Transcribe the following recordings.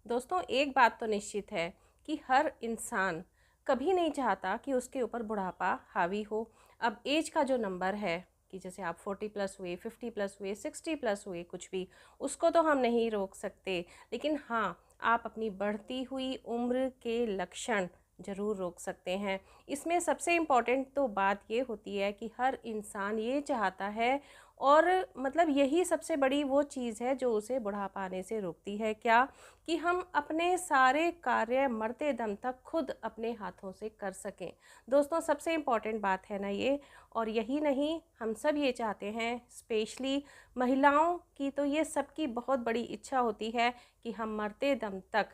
दोस्तों, एक बात तो निश्चित है कि हर इंसान कभी नहीं चाहता कि उसके ऊपर बुढ़ापा हावी हो। अब एज का जो नंबर है कि जैसे आप 40 प्लस हुए, 50 प्लस हुए, 60 प्लस हुए, कुछ भी, उसको तो हम नहीं रोक सकते। लेकिन हाँ, आप अपनी बढ़ती हुई उम्र के लक्षण ज़रूर रोक सकते हैं। इसमें सबसे इम्पॉर्टेंट तो बात ये होती है कि हर इंसान ये चाहता है, और मतलब यही सबसे बड़ी वो चीज़ है जो उसे बुढ़ापा आने से रोकती है, क्या कि हम अपने सारे कार्य मरते दम तक खुद अपने हाथों से कर सकें। दोस्तों, सबसे इम्पॉर्टेंट बात है ना ये। और यही नहीं, हम सब ये चाहते हैं, स्पेशली महिलाओं की तो ये सबकी बहुत बड़ी इच्छा होती है कि हम मरते दम तक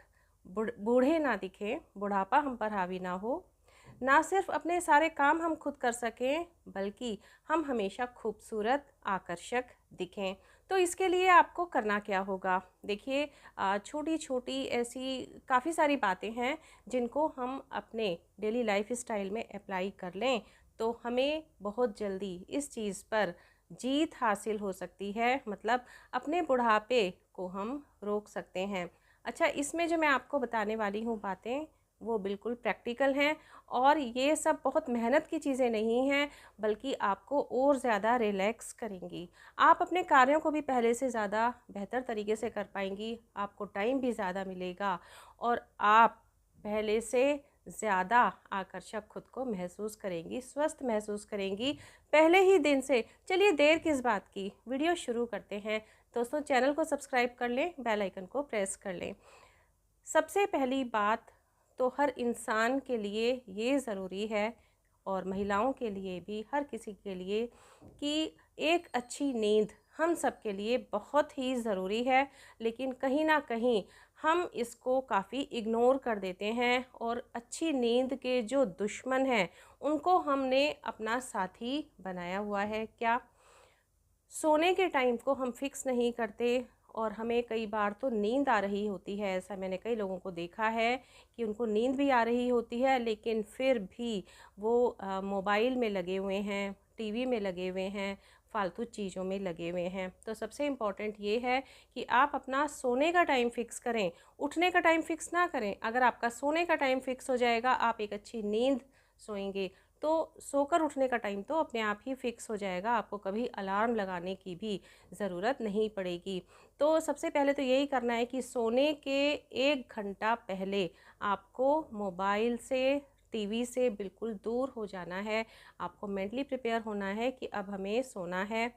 बूढ़े ना दिखें, बुढ़ापा हम पर हावी ना हो। ना सिर्फ अपने सारे काम हम खुद कर सकें, बल्कि हम हमेशा खूबसूरत, आकर्षक दिखें। तो इसके लिए आपको करना क्या होगा? देखिए, छोटी छोटी ऐसी काफ़ी सारी बातें हैं जिनको हम अपने डेली लाइफ स्टाइल में अप्लाई कर लें तो हमें बहुत जल्दी इस चीज़ पर जीत हासिल हो सकती है। मतलब अपने बुढ़ापे को हम रोक सकते हैं। अच्छा, इसमें जो मैं आपको बताने वाली हूँ बातें, वो बिल्कुल प्रैक्टिकल हैं, और ये सब बहुत मेहनत की चीज़ें नहीं हैं, बल्कि आपको और ज़्यादा रिलैक्स करेंगी। आप अपने कार्यों को भी पहले से ज़्यादा बेहतर तरीके से कर पाएंगी, आपको टाइम भी ज़्यादा मिलेगा, और आप पहले से ज़्यादा आकर्षक खुद को महसूस करेंगी, स्वस्थ महसूस करेंगी पहले ही दिन से। चलिए, देर किस बात की, वीडियो शुरू करते हैं। दोस्तों, चैनल को सब्सक्राइब कर लें, बेल आइकन को प्रेस कर लें। सबसे पहली बात तो हर इंसान के लिए ये ज़रूरी है, और महिलाओं के लिए भी, हर किसी के लिए, कि एक अच्छी नींद हम सब के लिए बहुत ही ज़रूरी है। लेकिन कहीं ना कहीं हम इसको काफ़ी इग्नोर कर देते हैं, और अच्छी नींद के जो दुश्मन हैं उनको हमने अपना साथी बनाया हुआ है। क्या सोने के टाइम को हम फिक्स नहीं करते, और हमें कई बार तो नींद आ रही होती है। ऐसा मैंने कई लोगों को देखा है कि उनको नींद भी आ रही होती है, लेकिन फिर भी वो मोबाइल में लगे हुए हैं, टीवी में लगे हुए हैं, फालतू चीज़ों में लगे हुए हैं। तो सबसे इम्पॉर्टेंट ये है कि आप अपना सोने का टाइम फिक्स करें, उठने का टाइम फिक्स ना करें। अगर आपका सोने का टाइम फिक्स हो जाएगा, आप एक अच्छी नींद सोएंगे, तो सोकर उठने का टाइम तो अपने आप ही फिक्स हो जाएगा, आपको कभी अलार्म लगाने की भी ज़रूरत नहीं पड़ेगी। तो सबसे पहले तो यही करना है कि सोने के 1 घंटा पहले आपको मोबाइल से, टीवी से बिल्कुल दूर हो जाना है। आपको मेंटली प्रिपेयर होना है कि अब हमें सोना है।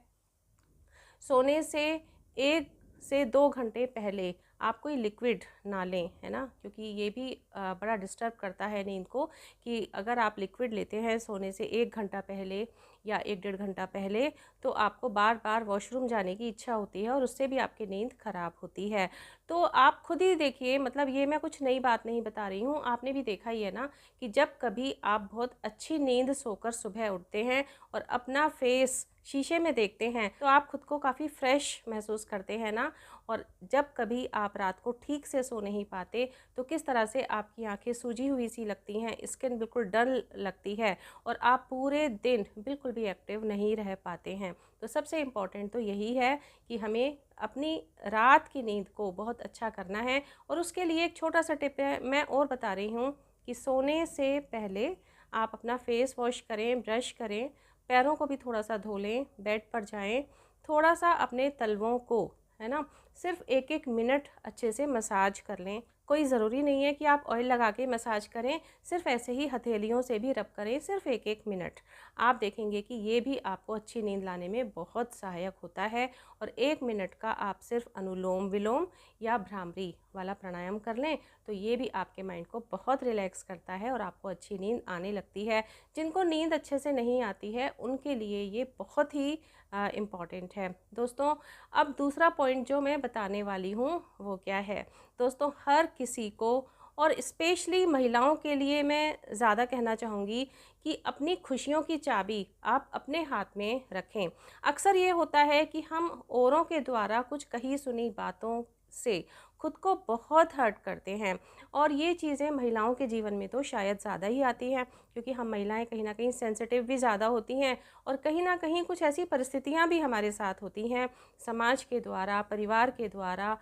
सोने से 1 से 2 घंटे पहले आप कोई लिक्विड ना लें, है ना, क्योंकि ये भी बड़ा डिस्टर्ब करता है नींद को। कि अगर आप लिक्विड लेते हैं सोने से 1 घंटा पहले या 1 डेढ़ घंटा पहले, तो आपको बार बार वॉशरूम जाने की इच्छा होती है, और उससे भी आपकी नींद खराब होती है। तो आप खुद ही देखिए, मतलब ये मैं कुछ नई बात नहीं बता रही हूँ, आपने भी देखा ही है ना कि जब कभी आप बहुत अच्छी नींद सोकर सुबह उठते हैं और अपना फेस शीशे में देखते हैं, तो आप खुद को काफ़ी फ्रेश महसूस करते हैं ना। और जब कभी आप रात को ठीक से सो नहीं पाते, तो किस तरह से आपकी आंखें सूजी हुई सी लगती हैं, स्किन बिल्कुल डल लगती है, और आप पूरे दिन बिल्कुल भी एक्टिव नहीं रह पाते हैं। तो सबसे इम्पॉर्टेंट तो यही है कि हमें अपनी रात की नींद को बहुत अच्छा करना है। और उसके लिए एक छोटा सा टिप है, मैं और बता रही हूँ कि सोने से पहले आप अपना फेस वॉश करें, ब्रश करें, पैरों को भी थोड़ा सा धो लें, बेड पर जाएं, थोड़ा सा अपने तलवों को, है ना, सिर्फ 1-1 मिनट अच्छे से मसाज कर लें। कोई ज़रूरी नहीं है कि आप ऑयल लगा के मसाज करें, सिर्फ ऐसे ही हथेलियों से भी रब करें, सिर्फ 1-1 मिनट। आप देखेंगे कि ये भी आपको अच्छी नींद लाने में बहुत सहायक होता है। और 1 मिनट का आप सिर्फ अनुलोम विलोम या भ्रामरी वाला प्राणायाम कर लें, तो ये भी आपके माइंड को बहुत रिलैक्स करता है, और आपको अच्छी नींद आने लगती है। जिनको नींद अच्छे से नहीं आती है, उनके लिए ये बहुत ही इम्पॉर्टेंट है। दोस्तों, अब दूसरा पॉइंट जो मैं बताने वाली हूँ वो क्या है? दोस्तों, हर किसी को, और स्पेशली महिलाओं के लिए मैं ज़्यादा कहना चाहूँगी कि अपनी खुशियों की चाबी आप अपने हाथ में रखें। अक्सर ये होता है कि हम औरों के द्वारा कुछ कही सुनी बातों से खुद को बहुत हर्ट करते हैं, और ये चीज़ें महिलाओं के जीवन में तो शायद ज़्यादा ही आती हैं, क्योंकि हम महिलाएं कहीं ना कहीं सेंसिटिव भी ज़्यादा होती हैं, और कहीं ना कहीं कुछ ऐसी परिस्थितियां भी हमारे साथ होती हैं समाज के द्वारा, परिवार के द्वारा,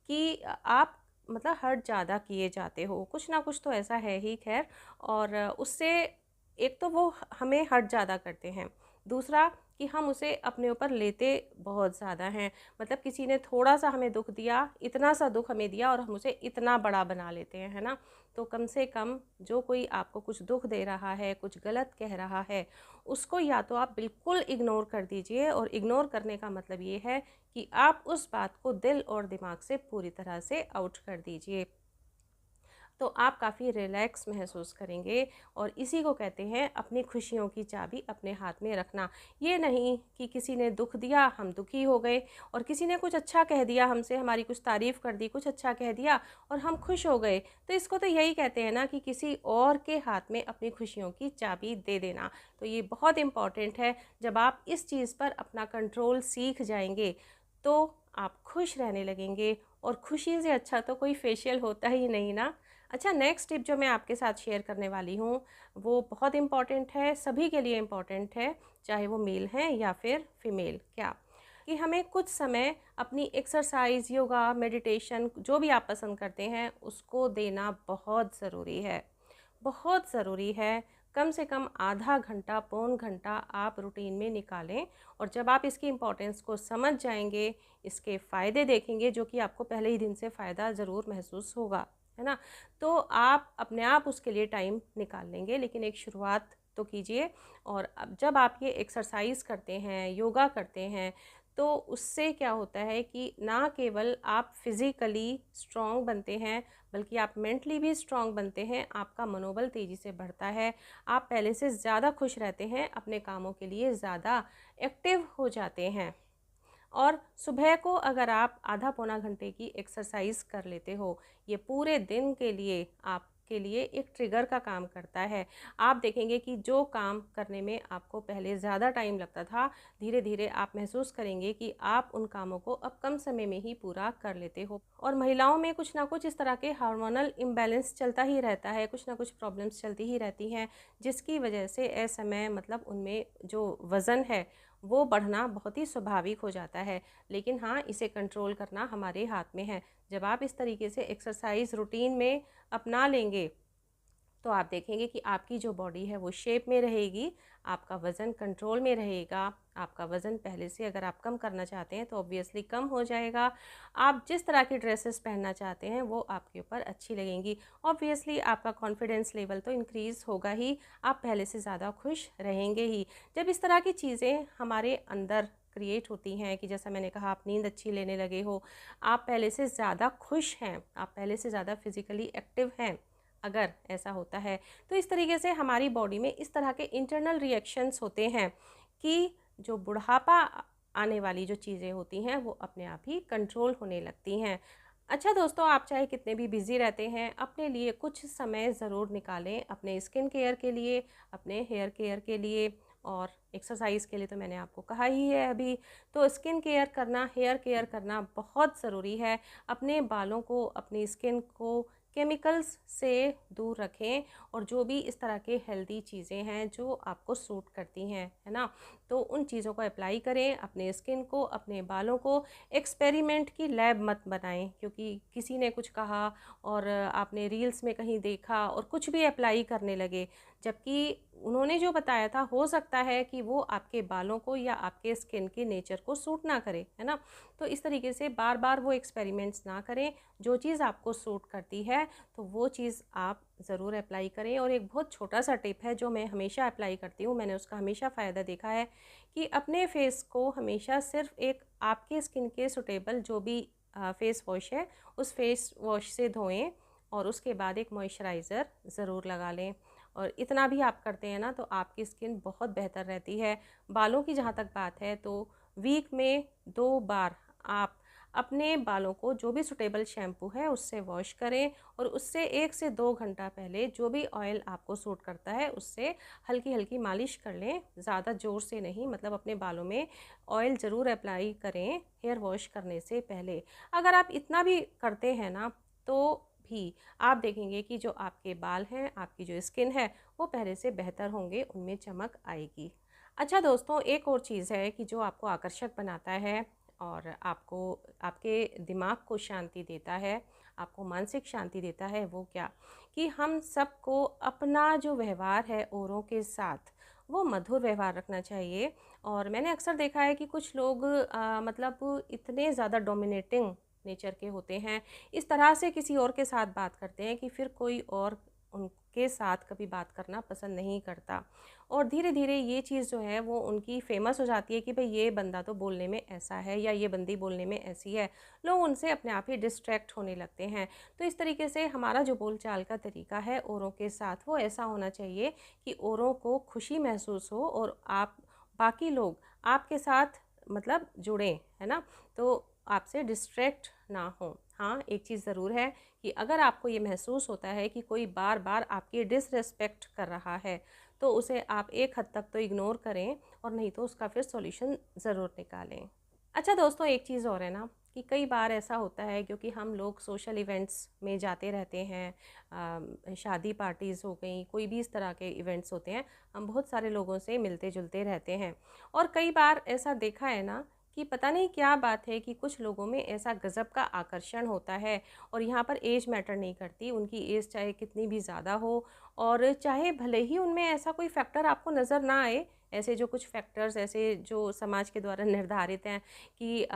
कि आप मतलब हर्ट ज़्यादा किए जाते हो, कुछ ना कुछ तो ऐसा है ही खैर। और उससे एक तो वो हमें हर्ट ज़्यादा करते हैं, दूसरा कि हम उसे अपने ऊपर लेते बहुत ज़्यादा हैं। मतलब किसी ने थोड़ा सा हमें दुख दिया, इतना सा दुख हमें दिया और हम उसे इतना बड़ा बना लेते हैं, है ना। तो कम से कम जो कोई आपको कुछ दुख दे रहा है, कुछ गलत कह रहा है, उसको या तो आप बिल्कुल इग्नोर कर दीजिए। और इग्नोर करने का मतलब ये है कि आप उस बात को दिल और दिमाग से पूरी तरह से आउट कर दीजिए। तो आप काफ़ी रिलैक्स महसूस करेंगे। और इसी को कहते हैं अपनी खुशियों की चाबी अपने हाथ में रखना। ये नहीं कि किसी ने दुख दिया, हम दुखी हो गए, और किसी ने कुछ अच्छा कह दिया हमसे, हमारी कुछ तारीफ़ कर दी, कुछ अच्छा कह दिया और हम खुश हो गए। तो इसको तो यही कहते हैं ना कि किसी और के हाथ में अपनी खुशियों की चाबी दे देना। तो ये बहुत इम्पॉर्टेंट है। जब आप इस चीज़ पर अपना कंट्रोल सीख जाएंगे तो आप खुश रहने लगेंगे। और खुशी से अच्छा तो कोई फेशियल होता ही नहीं ना। अच्छा, नेक्स्ट टिप जो मैं आपके साथ शेयर करने वाली हूँ वो बहुत इम्पॉर्टेंट है, सभी के लिए इम्पॉर्टेंट है, चाहे वो मेल हैं या फिर फीमेल। क्या कि हमें कुछ समय अपनी एक्सरसाइज, योगा, मेडिटेशन, जो भी आप पसंद करते हैं उसको देना बहुत ज़रूरी है, बहुत ज़रूरी है। कम से कम आधा घंटा, पौन घंटा आप रूटीन में निकालें। और जब आप इसकी इम्पोर्टेंस को समझ जाएंगे, इसके फ़ायदे देखेंगे, जो कि आपको पहले ही दिन से फ़ायदा ज़रूर महसूस होगा, है ना, तो आप अपने आप उसके लिए टाइम निकाल लेंगे। लेकिन एक शुरुआत तो कीजिए। और अब जब आप ये एक्सरसाइज करते हैं, योगा करते हैं, तो उससे क्या होता है कि ना केवल आप फिज़िकली स्ट्रॉन्ग बनते हैं, बल्कि आप मेंटली भी स्ट्रॉन्ग बनते हैं। आपका मनोबल तेज़ी से बढ़ता है, आप पहले से ज़्यादा खुश रहते हैं, अपने कामों के लिए ज़्यादा एक्टिव हो जाते हैं। और सुबह को अगर आप आधा पौना घंटे की एक्सरसाइज कर लेते हो, ये पूरे दिन के लिए आपके लिए एक ट्रिगर का काम करता है। आप देखेंगे कि जो काम करने में आपको पहले ज़्यादा टाइम लगता था, धीरे धीरे आप महसूस करेंगे कि आप उन कामों को अब कम समय में ही पूरा कर लेते हो। और महिलाओं में कुछ ना कुछ इस तरह के हार्मोनल इम्बैलेंस चलता ही रहता है, कुछ ना कुछ प्रॉब्लम्स चलती ही रहती हैं, जिसकी वजह से असमय मतलब उनमें जो वज़न है वो बढ़ना बहुत ही स्वाभाविक हो जाता है। लेकिन हाँ, इसे कंट्रोल करना हमारे हाथ में है। जब आप इस तरीके से एक्सरसाइज रूटीन में अपना लेंगे तो आप देखेंगे कि आपकी जो बॉडी है वो शेप में रहेगी, आपका वज़न कंट्रोल में रहेगा। आपका वज़न पहले से अगर आप कम करना चाहते हैं तो ऑब्वियसली कम हो जाएगा। आप जिस तरह की ड्रेसेस पहनना चाहते हैं वो आपके ऊपर अच्छी लगेंगी। ऑब्वियसली आपका कॉन्फिडेंस लेवल तो इंक्रीज़ होगा ही, आप पहले से ज़्यादा खुश रहेंगे ही। जब इस तरह की चीज़ें हमारे अंदर क्रिएट होती हैं कि जैसा मैंने कहा, आप नींद अच्छी लेने लगे हो, आप पहले से ज़्यादा खुश हैं, आप पहले से ज़्यादा फिज़िकली एक्टिव हैं, अगर ऐसा होता है तो इस तरीके से हमारी बॉडी में इस तरह के इंटरनल रिएक्शंस होते हैं कि जो बुढ़ापा आने वाली जो चीज़ें होती हैं वो अपने आप ही कंट्रोल होने लगती हैं। अच्छा दोस्तों, आप चाहे कितने भी बिज़ी रहते हैं, अपने लिए कुछ समय ज़रूर निकालें, अपने स्किन केयर के लिए, अपने हेयर केयर के लिए, और एक्सरसाइज के लिए तो मैंने आपको कहा ही है अभी। तो स्किन केयर करना, हेयर केयर करना बहुत ज़रूरी है। अपने बालों को, अपनी स्किन को केमिकल्स से दूर रखें, और जो भी इस तरह के हेल्दी चीज़ें हैं जो आपको सूट करती हैं, है ना, तो उन चीज़ों को अप्लाई करें अपने स्किन को, अपने बालों को। एक्सपेरिमेंट की लैब मत बनाएं, क्योंकि किसी ने कुछ कहा और आपने रील्स में कहीं देखा और कुछ भी अप्लाई करने लगे, जबकि उन्होंने जो बताया था हो सकता है कि वो आपके बालों को या आपके स्किन के नेचर को सूट ना करे, है ना। तो इस तरीके से बार बार वो एक्सपेरिमेंट्स ना करें। जो चीज़ आपको सूट करती है तो वो चीज़ आप ज़रूर अप्लाई करें। और एक बहुत छोटा सा टिप है जो मैं हमेशा अप्लाई करती हूँ, मैंने उसका हमेशा फ़ायदा देखा है, कि अपने फेस को हमेशा सिर्फ एक आपके स्किन के सुटेबल जो भी फेस वॉश है उस फेस वॉश से धोएं, और उसके बाद एक मॉइस्चराइज़र ज़रूर लगा लें। और इतना भी आप करते हैं ना तो आपकी स्किन बहुत बेहतर रहती है। बालों की जहाँ तक बात है तो वीक में 2 बार आप अपने बालों को जो भी सुटेबल शैम्पू है उससे वॉश करें, और उससे 1 से 2 घंटा पहले जो भी ऑयल आपको सूट करता है उससे हल्की हल्की मालिश कर लें, ज़्यादा ज़ोर से नहीं। मतलब अपने बालों में ऑयल ज़रूर अप्लाई करें हेयर वॉश करने से पहले। अगर आप इतना भी करते हैं ना तो भी आप देखेंगे कि जो आपके बाल हैं, आपकी जो स्किन है वो पहले से बेहतर होंगे, उनमें चमक आएगी। अच्छा दोस्तों, एक और चीज़ है कि जो आपको आकर्षक बनाता है और आपको आपके दिमाग को शांति देता है, आपको मानसिक शांति देता है, वो क्या कि हम सबको अपना जो व्यवहार है औरों के साथ वो मधुर व्यवहार रखना चाहिए। और मैंने अक्सर देखा है कि कुछ लोग मतलब इतने ज़्यादा डोमिनेटिंग नेचर के होते हैं, इस तरह से किसी और के साथ बात करते हैं कि फिर कोई और उनके साथ कभी बात करना पसंद नहीं करता। और धीरे धीरे ये चीज़ जो है वो उनकी फेमस हो जाती है कि भाई ये बंदा तो बोलने में ऐसा है या ये बंदी बोलने में ऐसी है, लोग उनसे अपने आप ही डिस्ट्रैक्ट होने लगते हैं। तो इस तरीके से हमारा जो बोलचाल का तरीका है औरों के साथ वो ऐसा होना चाहिए कि औरों को खुशी महसूस हो और आप बाकी लोग आपके साथ मतलब जुड़ें, है ना, तो आपसे डिस्ट्रैक्ट ना हो। हाँ, एक चीज़ ज़रूर है कि अगर आपको ये महसूस होता है कि कोई बार बार आपकी डिसरिस्पेक्ट कर रहा है तो उसे आप एक हद तक तो इग्नोर करें और नहीं तो उसका फिर सॉल्यूशन ज़रूर निकालें। अच्छा दोस्तों, एक चीज़ और है ना कि कई बार ऐसा होता है क्योंकि हम लोग सोशल इवेंट्स में जाते रहते हैं, शादी पार्टीज़ हो गई, कोई भी इस तरह के इवेंट्स होते हैं, हम बहुत सारे लोगों से मिलते जुलते रहते हैं। और कई बार ऐसा देखा है ना कि पता नहीं क्या बात है कि कुछ लोगों में ऐसा गज़ब का आकर्षण होता है। और यहाँ पर एज मैटर नहीं करती, उनकी एज चाहे कितनी भी ज़्यादा हो और चाहे भले ही उनमें ऐसा कोई फैक्टर आपको नज़र ना आए, ऐसे जो कुछ फैक्टर्स ऐसे जो समाज के द्वारा निर्धारित हैं कि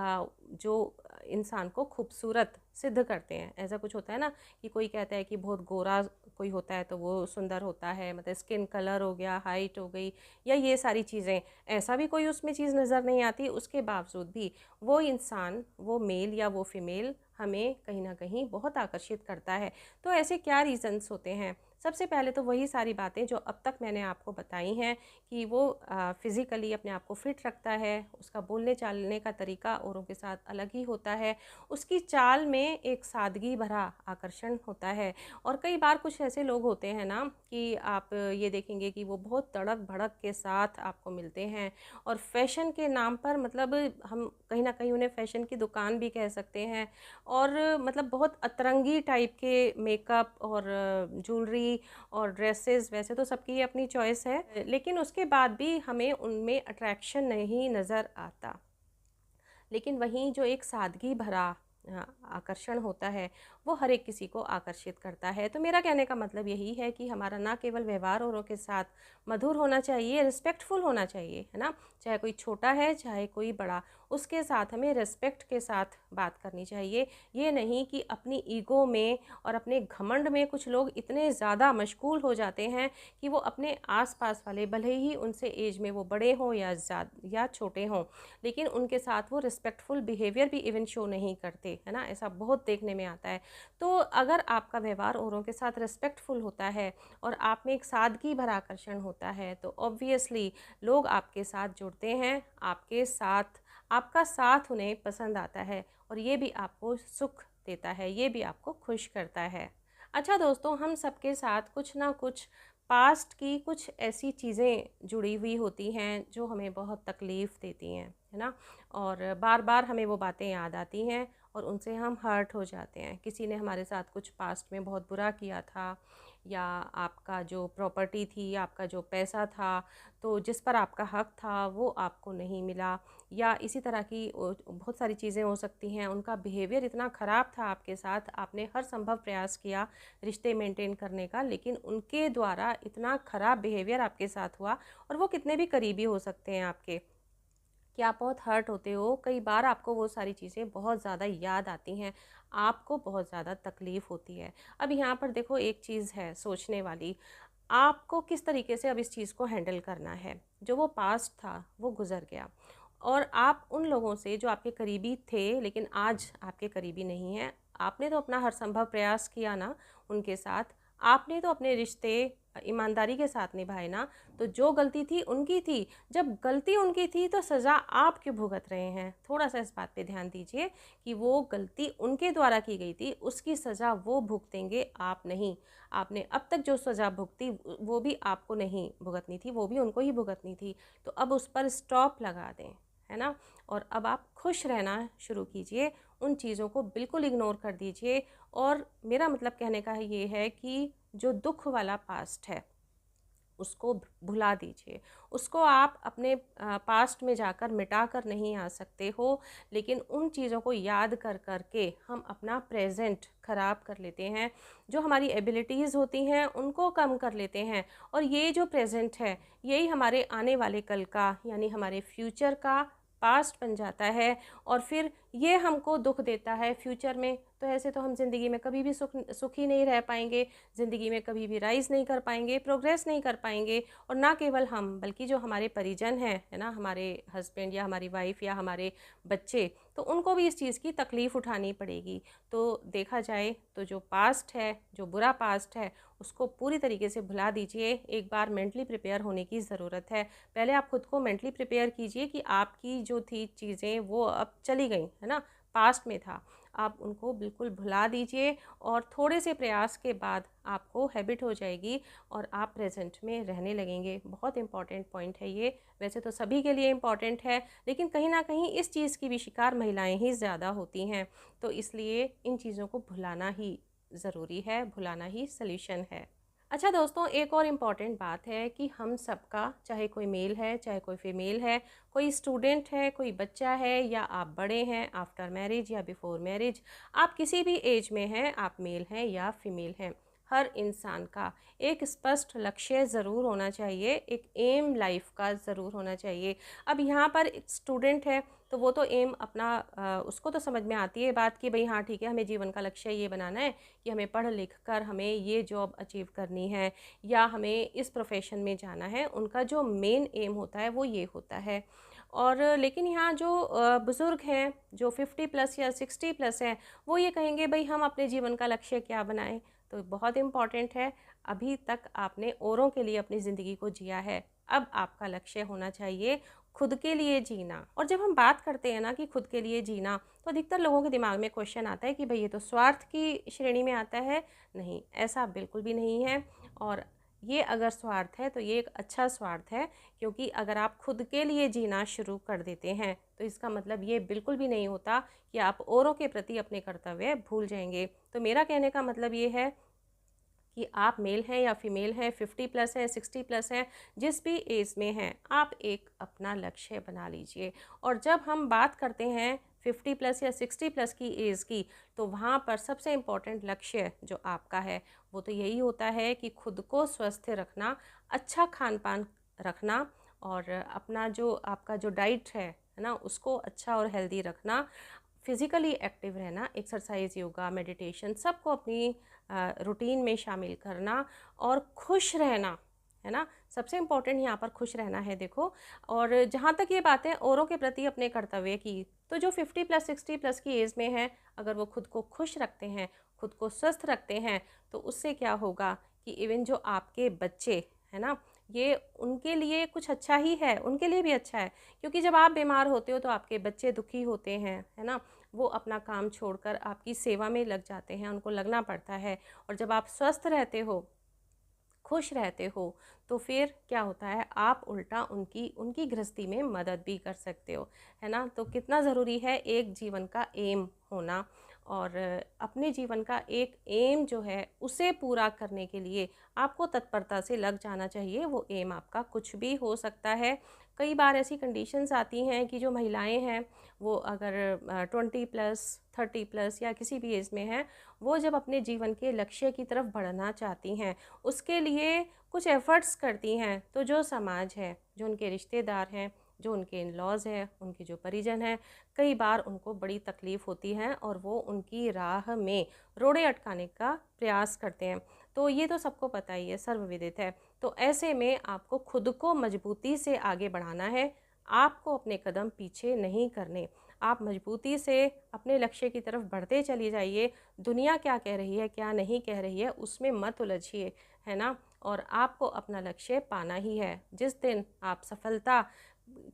जो इंसान को खूबसूरत सिद्ध करते हैं, ऐसा कुछ होता है ना कि कोई कहता है कि बहुत गोरा कोई होता है तो वो सुंदर होता है, मतलब स्किन कलर हो गया, हाइट हो गई या ये सारी चीज़ें, ऐसा भी कोई उसमें चीज़ नज़र नहीं आती। उसके बावजूद भी वो इंसान, वो मेल या वो फीमेल हमें कहीं ना कहीं बहुत आकर्षित करता है। तो ऐसे क्या रीज़न्स होते हैं? सबसे पहले तो वही सारी बातें जो अब तक मैंने आपको बताई हैं कि वो फ़िज़िकली अपने आप को फ़िट रखता है, उसका बोलने चालने का तरीका औरों के साथ अलग ही होता है, उसकी चाल में एक सादगी भरा आकर्षण होता है। और कई बार कुछ ऐसे लोग होते हैं ना कि आप ये देखेंगे कि वो बहुत तड़क भड़क के साथ आपको मिलते हैं और फैशन के नाम पर, मतलब हम कहीं ना कहीं उन्हें फ़ैशन की दुकान भी कह सकते हैं, और मतलब बहुत अतरंगी टाइप के मेकअप और ज्वेलरी और ड्रेसेस, वैसे तो सबकी अपनी चॉइस है, लेकिन उसके बाद भी हमें उनमें अट्रैक्शन नहीं नज़र आता। लेकिन वहीं जो एक सादगी भरा आकर्षण होता है वो हर एक किसी को आकर्षित करता है। तो मेरा कहने का मतलब यही है कि हमारा ना केवल व्यवहार औरों के साथ मधुर होना चाहिए, रिस्पेक्टफुल होना चाहिए, है ना, चाहे कोई छोटा है चाहे कोई बड़ा, उसके साथ हमें रिस्पेक्ट के साथ बात करनी चाहिए। ये नहीं कि अपनी ईगो में और अपने घमंड में कुछ लोग इतने ज़्यादा मशगूल हो जाते हैं कि वो अपने आसपास वाले, भले ही उनसे एज में वो बड़े हों या छोटे हों, लेकिन उनके साथ वो रिस्पेक्टफुल बिहेवियर भी इवन शो नहीं करते, है ना, ऐसा बहुत देखने में आता है। तो अगर आपका व्यवहार औरों के साथ रिस्पेक्टफुल होता है और आप में एक सादगी भरा आकर्षण होता है तो ऑब्वियसली लोग आपके साथ जुड़ते हैं, आपके साथ, आपका साथ उन्हें पसंद आता है और ये भी आपको सुख देता है, ये भी आपको खुश करता है। अच्छा दोस्तों, हम सबके साथ कुछ ना कुछ पास्ट की कुछ ऐसी चीज़ें जुड़ी हुई होती हैं जो हमें बहुत तकलीफ़ देती हैं, है ना, और बार बार हमें वो बातें याद आती हैं और उनसे हम हर्ट हो जाते हैं। किसी ने हमारे साथ कुछ पास्ट में बहुत बुरा किया था, या आपका जो प्रॉपर्टी थी, आपका जो पैसा था, तो जिस पर आपका हक था वो आपको नहीं मिला, या इसी तरह की बहुत सारी चीज़ें हो सकती हैं। उनका बिहेवियर इतना ख़राब था आपके साथ, आपने हर संभव प्रयास किया रिश्ते मेंटेन करने का, लेकिन उनके द्वारा इतना ख़राब बिहेवियर आपके साथ हुआ, और वो कितने भी करीबी हो सकते हैं आपके, कि आप बहुत हर्ट होते हो। कई बार आपको वो सारी चीज़ें बहुत ज़्यादा याद आती हैं, आपको बहुत ज़्यादा तकलीफ़ होती है। अब यहाँ पर देखो एक चीज़ है सोचने वाली, आपको किस तरीके से अब इस चीज़ को हैंडल करना है। जो वो पास्ट था वो गुज़र गया, और आप उन लोगों से जो आपके करीबी थे लेकिन आज आपके करीबी नहीं हैं, आपने तो अपना हर संभव प्रयास किया ना उनके साथ, आपने तो अपने रिश्ते ईमानदारी के साथ निभाए ना, तो जो गलती थी उनकी थी। जब गलती उनकी थी तो सज़ा आप क्यों भुगत रहे हैं? थोड़ा सा इस बात पे ध्यान दीजिए कि वो गलती उनके द्वारा की गई थी, उसकी सज़ा वो भुगतेंगे, आप नहीं। आपने अब तक जो सज़ा भुगती वो भी आपको नहीं भुगतनी थी, वो भी उनको ही भुगतनी थी। तो अब उस पर स्टॉप लगा दें, है ना, और अब आप खुश रहना शुरू कीजिए, उन चीज़ों को बिल्कुल इग्नोर कर दीजिए। और मेरा मतलब कहने का ये है कि जो दुख वाला पास्ट है उसको भुला दीजिए। उसको आप अपने पास्ट में जाकर मिटा कर नहीं आ सकते हो, लेकिन उन चीज़ों को याद कर कर के हम अपना प्रेजेंट ख़राब कर लेते हैं, जो हमारी एबिलिटीज़ होती हैं उनको कम कर लेते हैं। और ये जो प्रेजेंट है यही हमारे आने वाले कल का यानी हमारे फ्यूचर का पास्ट बन जाता है, और फिर ये हमको दुख देता है फ्यूचर में। तो ऐसे तो हम ज़िंदगी में कभी भी सुखी नहीं रह पाएंगे, ज़िंदगी में कभी भी राइज़ नहीं कर पाएंगे, प्रोग्रेस नहीं कर पाएंगे। और ना केवल हम बल्कि जो हमारे परिजन हैं, है ना, हमारे हस्बैंड या हमारी वाइफ या हमारे बच्चे, तो उनको भी इस चीज़ की तकलीफ़ उठानी पड़ेगी। तो देखा जाए तो जो पास्ट है, जो बुरा पास्ट है, उसको पूरी तरीके से भुला दीजिए। एक बार मेंटली प्रिपेयर होने की ज़रूरत है। पहले आप खुद को मेंटली प्रिपेयर कीजिए कि आपकी जो थी चीज़ें वो अब चली गई, है ना, पास्ट में था, आप उनको बिल्कुल भुला दीजिए। और थोड़े से प्रयास के बाद आपको हैबिट हो जाएगी और आप प्रेजेंट में रहने लगेंगे। बहुत इंपॉर्टेंट पॉइंट है ये। वैसे तो सभी के लिए इम्पॉर्टेंट है, लेकिन कहीं ना कहीं इस चीज़ की भी शिकार महिलाएं ही ज़्यादा होती हैं। तो इसलिए इन चीज़ों को भुलाना ही ज़रूरी है, भुलाना ही सल्यूशन है। अच्छा दोस्तों, एक और इम्पॉर्टेंट बात है कि हम सबका, चाहे कोई मेल है चाहे कोई फीमेल है, कोई स्टूडेंट है, कोई बच्चा है, या आप बड़े हैं आफ्टर मैरिज या बिफोर मैरिज, आप किसी भी एज में हैं, आप मेल हैं या फीमेल हैं, हर इंसान का एक स्पष्ट लक्ष्य ज़रूर होना चाहिए, एक एम लाइफ का ज़रूर होना चाहिए। अब यहाँ पर एक स्टूडेंट है तो वो तो एम अपना उसको तो समझ में आती है बात कि भाई हाँ ठीक है, हमें जीवन का लक्ष्य ये बनाना है कि हमें पढ़ लिख कर हमें ये जॉब अचीव करनी है या हमें इस प्रोफेशन में जाना है। उनका जो मेन एम होता है वो ये होता है। और लेकिन यहाँ जो बुज़ुर्ग हैं, जो 50+ या 60+ हैं, वो ये कहेंगे भाई हम अपने जीवन का लक्ष्य क्या बनाएं। तो बहुत इम्पॉर्टेंट है, अभी तक आपने औरों के लिए अपनी ज़िंदगी को जिया है, अब आपका लक्ष्य होना चाहिए खुद के लिए जीना। और जब हम बात करते हैं ना कि खुद के लिए जीना, तो अधिकतर लोगों के दिमाग में क्वेश्चन आता है कि भाई ये तो स्वार्थ की श्रेणी में आता है। नहीं, ऐसा बिल्कुल भी नहीं है। और ये अगर स्वार्थ है तो ये एक अच्छा स्वार्थ है, क्योंकि अगर आप खुद के लिए जीना शुरू कर देते हैं तो इसका मतलब ये बिल्कुल भी नहीं होता कि आप औरों के प्रति अपने कर्तव्य भूल जाएंगे। तो मेरा कहने का मतलब ये है कि आप मेल हैं या फीमेल हैं, 50+ हैं, 60+ हैं, जिस भी एज में हैं, आप एक अपना लक्ष्य बना लीजिए। और जब हम बात करते हैं 50+ या 60+ की एज की, तो वहाँ पर सबसे इम्पोर्टेंट लक्ष्य जो आपका है वो तो यही होता है कि खुद को स्वस्थ रखना, अच्छा खान पान रखना, और अपना जो आपका जो डाइट है ना, उसको अच्छा और हेल्दी रखना, फिज़िकली एक्टिव रहना, एक्सरसाइज, योगा, मेडिटेशन, सबको अपनी रूटीन में शामिल करना, और खुश रहना, है ना। सबसे इम्पोर्टेंट यहाँ पर खुश रहना है, देखो। और जहाँ तक ये बातें औरों के प्रति अपने कर्तव्य की, तो जो 50+ 60+ की एज में है, अगर वो खुद को खुश रखते हैं, खुद को स्वस्थ रखते हैं, तो उससे क्या होगा कि इवन जो आपके बच्चे, है ना, ये उनके लिए कुछ अच्छा ही है, उनके लिए भी अच्छा है। क्योंकि जब आप बीमार होते हो तो आपके बच्चे दुखी होते हैं, है ना, वो अपना काम छोड़कर आपकी सेवा में लग जाते हैं, उनको लगना पड़ता है। और जब आप स्वस्थ रहते हो, खुश रहते हो, तो फिर क्या होता है, आप उल्टा उनकी उनकी गृहस्थी में मदद भी कर सकते हो, है ना। तो कितना ज़रूरी है एक जीवन का एम होना, और अपने जीवन का एक एम जो है उसे पूरा करने के लिए आपको तत्परता से लग जाना चाहिए। वो एम आपका कुछ भी हो सकता है। कई बार ऐसी कंडीशंस आती हैं कि जो महिलाएं हैं वो अगर 20+, 30+ या किसी भी एज में हैं, वो जब अपने जीवन के लक्ष्य की तरफ बढ़ना चाहती हैं, उसके लिए कुछ एफ़र्ट्स करती हैं, तो जो समाज है, जो उनके रिश्तेदार हैं, जो उनके इन लॉज़ हैं, उनके जो परिजन हैं, कई बार उनको बड़ी तकलीफ़ होती है और वो उनकी राह में रोड़े अटकाने का प्रयास करते हैं। तो ये तो सबको पता ही है, सर्वविदित है। तो ऐसे में आपको खुद को मजबूती से आगे बढ़ाना है, आपको अपने कदम पीछे नहीं करने। आप मजबूती से अपने लक्ष्य की तरफ बढ़ते चली जाइए। दुनिया क्या कह रही है, क्या नहीं कह रही है, उसमें मत उलझिए, है ना। और आपको अपना लक्ष्य पाना ही है। जिस दिन आप सफलता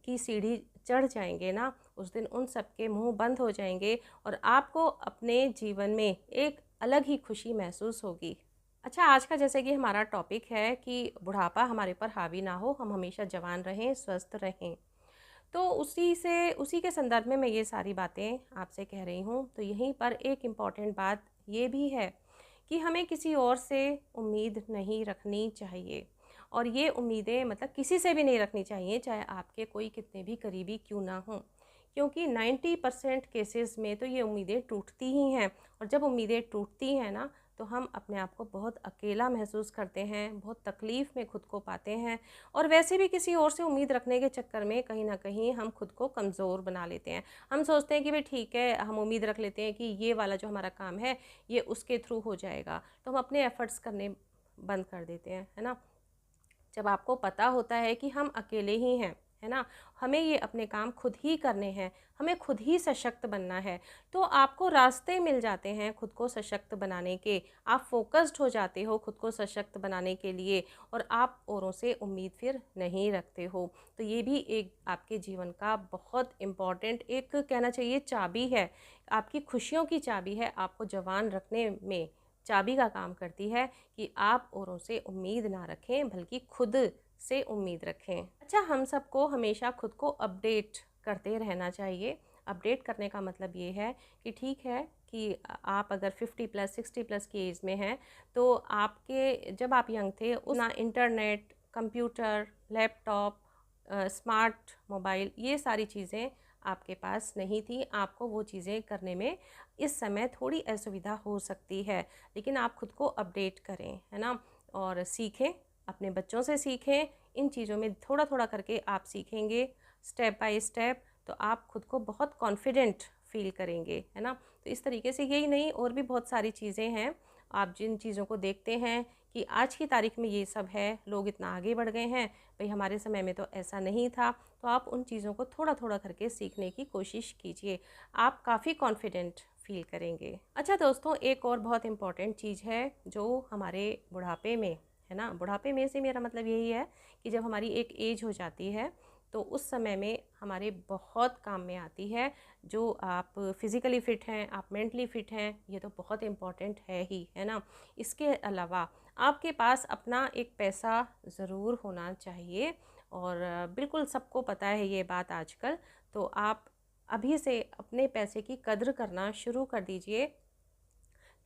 की सीढ़ी चढ़ जाएंगे ना, उस दिन उन सब के मुंह बंद हो जाएंगे और आपको अपने जीवन में एक अलग ही खुशी महसूस होगी। अच्छा, आज का जैसे कि हमारा टॉपिक है कि बुढ़ापा हमारे पर हावी ना हो, हम हमेशा जवान रहें, स्वस्थ रहें। तो उसी के संदर्भ में मैं ये सारी बातें आपसे कह रही हूँ। तो यहीं पर एक इम्पॉर्टेंट बात ये भी है कि हमें किसी और से उम्मीद नहीं रखनी चाहिए। और ये उम्मीदें मतलब किसी से भी नहीं रखनी चाहिए, चाहे आपके कोई कितने भी करीबी क्यों ना हों, क्योंकि 90% केसेस में तो ये उम्मीदें टूटती ही हैं। और जब उम्मीदें टूटती हैं ना, तो हम अपने आप को बहुत अकेला महसूस करते हैं, बहुत तकलीफ़ में खुद को पाते हैं, और वैसे भी किसी और से उम्मीद रखने के चक्कर में कहीं ना कहीं हम खुद को कमज़ोर बना लेते हैं। हम सोचते हैं कि भाई ठीक है, हम उम्मीद रख लेते हैं कि ये वाला जो हमारा काम है ये उसके थ्रू हो जाएगा, तो हम अपने एफ़र्ट्स करने बंद कर देते हैं, है ना। जब आपको पता होता है कि हम अकेले ही हैं, है ना, हमें ये अपने काम खुद ही करने हैं, हमें खुद ही सशक्त बनना है, तो आपको रास्ते मिल जाते हैं खुद को सशक्त बनाने के। आप फोकस्ड हो जाते हो खुद को सशक्त बनाने के लिए, और आप औरों से उम्मीद फिर नहीं रखते हो। तो ये भी एक आपके जीवन का बहुत इम्पॉर्टेंट, एक कहना चाहिए चाबी है, आपकी खुशियों की चाबी है, आपको जवान रखने में चाबी का काम करती है कि आप औरों से उम्मीद ना रखें, बल्कि खुद से उम्मीद रखें। अच्छा, हम सबको हमेशा खुद को अपडेट करते रहना चाहिए। अपडेट करने का मतलब ये है कि ठीक है कि आप अगर 50 प्लस 60 प्लस की एज में हैं, तो आपके जब आप यंग थे उस ना internet, computer, laptop, smart mobile, ये सारी चीज़ें आपके पास नहीं थी। आपको वो चीज़ें करने में इस समय थोड़ी असुविधा हो सकती है, लेकिन आप खुद को अपडेट करें, है ना, और सीखें, अपने बच्चों से सीखें। इन चीज़ों में थोड़ा थोड़ा करके आप सीखेंगे, स्टेप बाय स्टेप, तो आप खुद को बहुत कॉन्फिडेंट फील करेंगे, है ना। तो इस तरीके से यही नहीं, और भी बहुत सारी चीज़ें हैं। आप जिन चीज़ों को देखते हैं कि आज की तारीख में ये सब है, लोग इतना आगे बढ़ गए हैं, भाई हमारे समय में तो ऐसा नहीं था, तो आप उन चीज़ों को थोड़ा थोड़ा करके सीखने की कोशिश कीजिए, आप काफ़ी कॉन्फिडेंट फील करेंगे। अच्छा दोस्तों, एक और बहुत इम्पॉर्टेंट चीज़ है जो हमारे बुढ़ापे में, है ना, बुढ़ापे में से मेरा मतलब यही है कि जब हमारी एक एज हो जाती है, तो उस समय में हमारे बहुत काम में आती है। जो आप फिज़िकली फ़िट हैं, आप मेंटली फ़िट हैं, ये तो बहुत इम्पॉर्टेंट है ही, है ना। इसके अलावा आपके पास अपना एक पैसा ज़रूर होना चाहिए, और बिल्कुल सबको पता है ये बात आजकल। तो आप अभी से अपने पैसे की कद्र करना शुरू कर दीजिए।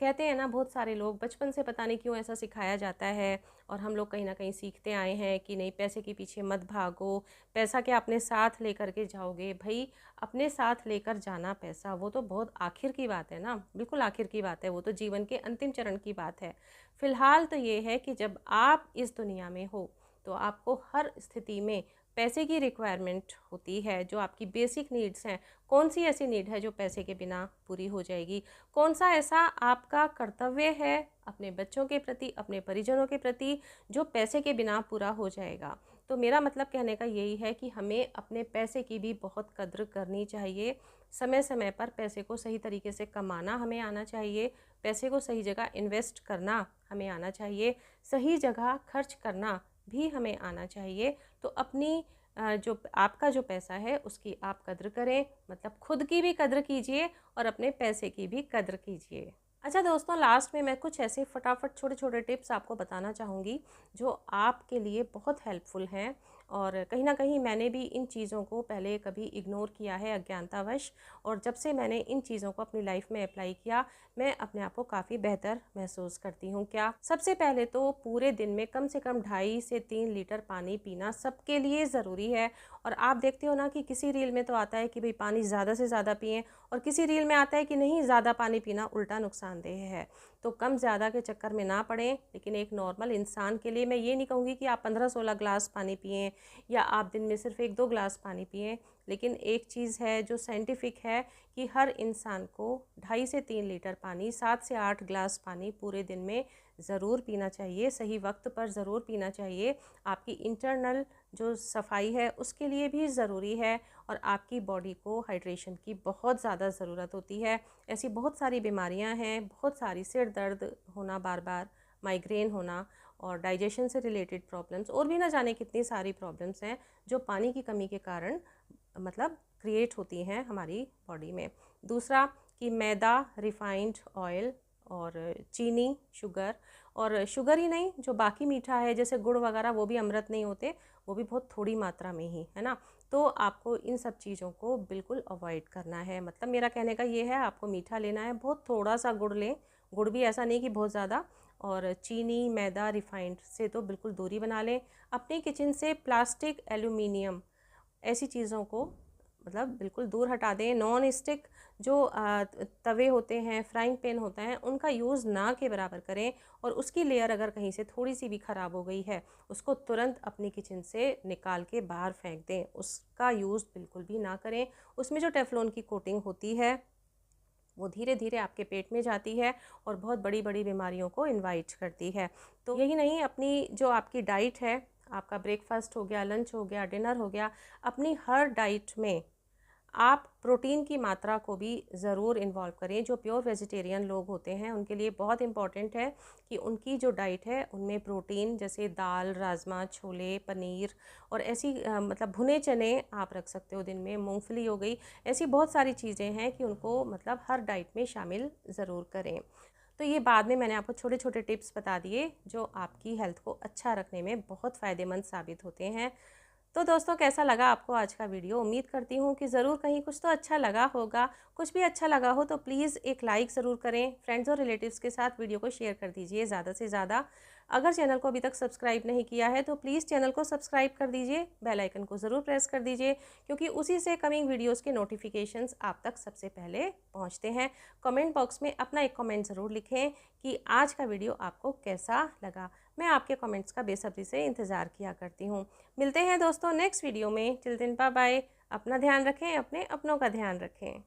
कहते हैं ना, बहुत सारे लोग, बचपन से पता नहीं क्यों ऐसा सिखाया जाता है, और हम लोग कहीं ना कहीं सीखते आए हैं कि नहीं, पैसे के पीछे मत भागो, पैसा क्या अपने साथ लेकर के जाओगे। भाई, अपने साथ लेकर जाना पैसा, वो तो बहुत आखिर की बात है ना, बिल्कुल आखिर की बात है, वो तो जीवन के अंतिम चरण की बात है। फिलहाल तो ये है कि जब आप इस दुनिया में हो, तो आपको हर स्थिति में पैसे की रिक्वायरमेंट होती है। जो आपकी बेसिक नीड्स हैं, कौन सी ऐसी नीड है जो पैसे के बिना पूरी हो जाएगी, कौन सा ऐसा आपका कर्तव्य है अपने बच्चों के प्रति, अपने परिजनों के प्रति, जो पैसे के बिना पूरा हो जाएगा। तो मेरा मतलब कहने का यही है कि हमें अपने पैसे की भी बहुत कद्र करनी चाहिए। समय समय पर पैसे को सही तरीके से कमाना हमें आना चाहिए, पैसे को सही जगह इन्वेस्ट करना हमें आना चाहिए, सही जगह खर्च करना भी हमें आना चाहिए। तो अपनी जो आपका जो पैसा है उसकी आप कद्र करें, मतलब खुद की भी कद्र कीजिए और अपने पैसे की भी कद्र कीजिए। अच्छा दोस्तों, लास्ट में मैं कुछ ऐसे फटाफट छोटे छोटे टिप्स आपको बताना चाहूँगी जो आपके लिए बहुत हेल्पफुल हैं, और कहीं ना कहीं मैंने भी इन चीज़ों को पहले कभी इग्नोर किया है अज्ञानतावश, और जब से मैंने इन चीज़ों को अपनी लाइफ में अप्लाई किया, मैं अपने आप को काफ़ी बेहतर महसूस करती हूँ। क्या, सबसे पहले तो पूरे दिन में कम से कम 2.5 से 3 लीटर पानी पीना सबके लिए ज़रूरी है। और आप देखते हो ना कि किसी रील में तो आता है कि भाई पानी ज़्यादा से ज़्यादा पिएं, और किसी रील में आता है कि नहीं, ज़्यादा पानी पीना उल्टा नुकसानदेह है। तो कम ज़्यादा के चक्कर में ना पड़ें, लेकिन एक नॉर्मल इंसान के लिए मैं ये नहीं कहूँगी कि आप 15-16 ग्लास पानी पिएं, या आप दिन में सिर्फ 1-2 ग्लास पानी पिएं। लेकिन एक चीज़ है जो साइंटिफिक है कि हर इंसान को 2.5 से 3 लीटर पानी, 7 से 8 ग्लास पानी पूरे दिन में ज़रूर पीना चाहिए, सही वक्त पर ज़रूर पीना चाहिए। आपकी इंटरनल जो सफाई है उसके लिए भी ज़रूरी है, और आपकी बॉडी को हाइड्रेशन की बहुत ज़्यादा ज़रूरत होती है। ऐसी बहुत सारी बीमारियां हैं, बहुत सारी, सिर दर्द होना बार बार, माइग्रेन होना, और डाइजेशन से रिलेटेड प्रॉब्लम्स, और भी ना जाने कितनी सारी प्रॉब्लम्स हैं जो पानी की कमी के कारण मतलब क्रिएट होती हैं हमारी बॉडी में। दूसरा कि मैदा, रिफाइंड ऑयल, और चीनी, शुगर, और शुगर ही नहीं, जो बाकी मीठा है जैसे गुड़ वगैरह, वो भी अमृत नहीं होते, वो भी बहुत थोड़ी मात्रा में ही, है ना। तो आपको इन सब चीज़ों को बिल्कुल अवॉइड करना है। मतलब मेरा कहने का ये है, आपको मीठा लेना है, बहुत थोड़ा सा गुड़ लें, गुड़ भी ऐसा नहीं कि बहुत ज़्यादा, और चीनी, मैदा, रिफाइंड से तो बिल्कुल दूरी बना लें। अपने किचन से प्लास्टिक, एल्यूमिनियम ऐसी चीज़ों को मतलब बिल्कुल दूर हटा दें। नॉन स्टिक जो तवे होते हैं, फ्राइंग पैन होता है, उनका यूज़ ना के बराबर करें। और उसकी लेयर अगर कहीं से थोड़ी सी भी ख़राब हो गई है, उसको तुरंत अपनी किचन से निकाल के बाहर फेंक दें, उसका यूज़ बिल्कुल भी ना करें। उसमें जो टेफ्लॉन की कोटिंग होती है वो धीरे धीरे आपके पेट में जाती है और बहुत बड़ी बड़ी बीमारियों को इनवाइट करती है। तो यही नहीं, अपनी जो आपकी डाइट है, आपका ब्रेकफास्ट हो गया, लंच हो गया, डिनर हो गया, अपनी हर डाइट में आप प्रोटीन की मात्रा को भी ज़रूर इन्वॉल्व करें। जो प्योर वेजिटेरियन लोग होते हैं उनके लिए बहुत इम्पॉर्टेंट है कि उनकी जो डाइट है उनमें प्रोटीन, जैसे दाल, राजमा, छोले, पनीर और ऐसी मतलब भुने चने आप रख सकते हो दिन में, मूंगफली हो गई, ऐसी बहुत सारी चीज़ें हैं कि उनको मतलब हर डाइट में शामिल ज़रूर करें। तो ये बाद में मैंने आपको छोटे छोटे टिप्स बता दिए जो आपकी हेल्थ को अच्छा रखने में बहुत फ़ायदेमंद साबित होते हैं। तो दोस्तों, कैसा लगा आपको आज का वीडियो? उम्मीद करती हूँ कि ज़रूर कहीं कुछ तो अच्छा लगा होगा। कुछ भी अच्छा लगा हो तो प्लीज़ एक लाइक ज़रूर करें। फ्रेंड्स और रिलेटिव्स के साथ वीडियो को शेयर कर दीजिए ज़्यादा से ज़्यादा। अगर चैनल को अभी तक सब्सक्राइब नहीं किया है तो प्लीज़ चैनल को सब्सक्राइब कर दीजिए, बेल आइकन को ज़रूर प्रेस कर दीजिए, क्योंकि उसी से कमिंग वीडियोज़ के नोटिफिकेशंस आप तक सबसे पहले पहुँचते हैं। कमेंट बॉक्स में अपना एक कमेंट ज़रूर लिखें कि आज का वीडियो आपको कैसा लगा। मैं आपके कमेंट्स का बेसब्री से इंतज़ार किया करती हूँ। मिलते हैं दोस्तों नेक्स्ट वीडियो में। Till then bye bye. अपना ध्यान रखें, अपने अपनों का ध्यान रखें।